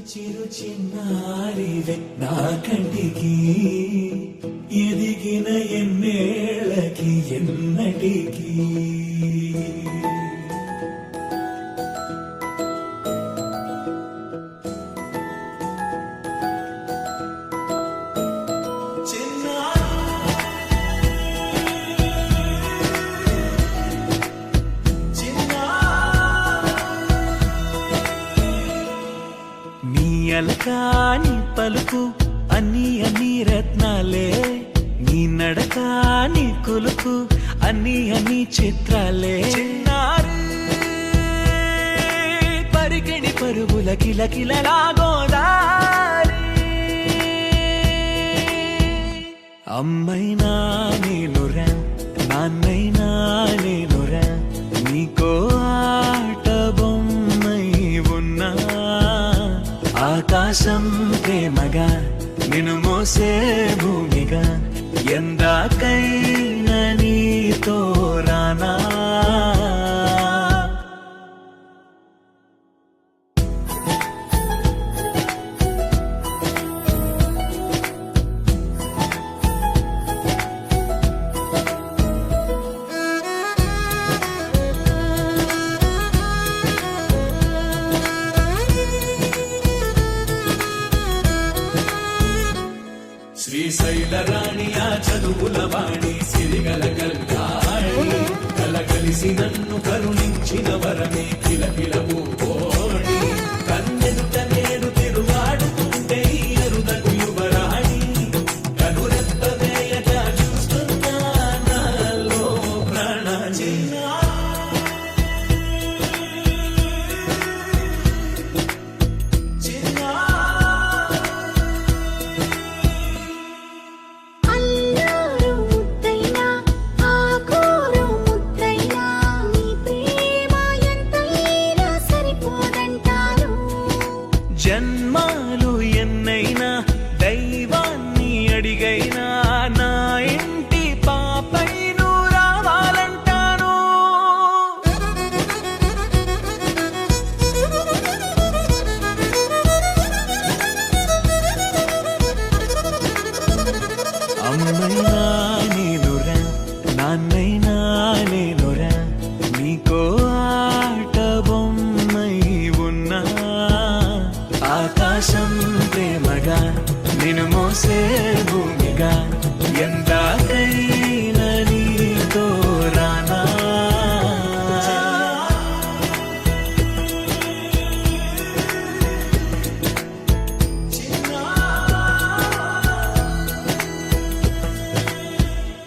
చిరు చిన్నారివే నా కంటికి ఎదిగిన ఎన్నేళ్ళకి ఎన్నటికి అలకాని పలుకు అన్ని అన్ని రత్నాలే నీ నడక నీ కులుకు అన్ని అన్ని చిత్రాలే చిన్నారు పరికిణి పరుగుల కిలకిలలా గోదారి అమ్మైనా నేనురా నాన్నైనా నేనురా నీకో ఆట బొమ్మై ఉన్నా ఆకాశం ప్రేమగా నిన్ను మోసే భూమిగా ఎందాకైనా నీతో రానా శ్రీశైల రాణి ఆ చదువుల వాణి సిరిగల కల్యాణి కలగలిసి నన్ను కరుణించిన వరమే కిలకిలవు కోణి కన్నెదుట నేడు తిరుగాడుతుంటే ఎరుదకు యువరాణి కనురెప్ప వేయగా చూస్తున్నా నాలో ప్రాణ చిన్నా జన్మాలు ఎన్నైనా దైవాన్ని అడిగైనా నా ఇంటి పాపై నువ్వు రావాలంటాను అమ్మైనా నేనురా నాన్నైనా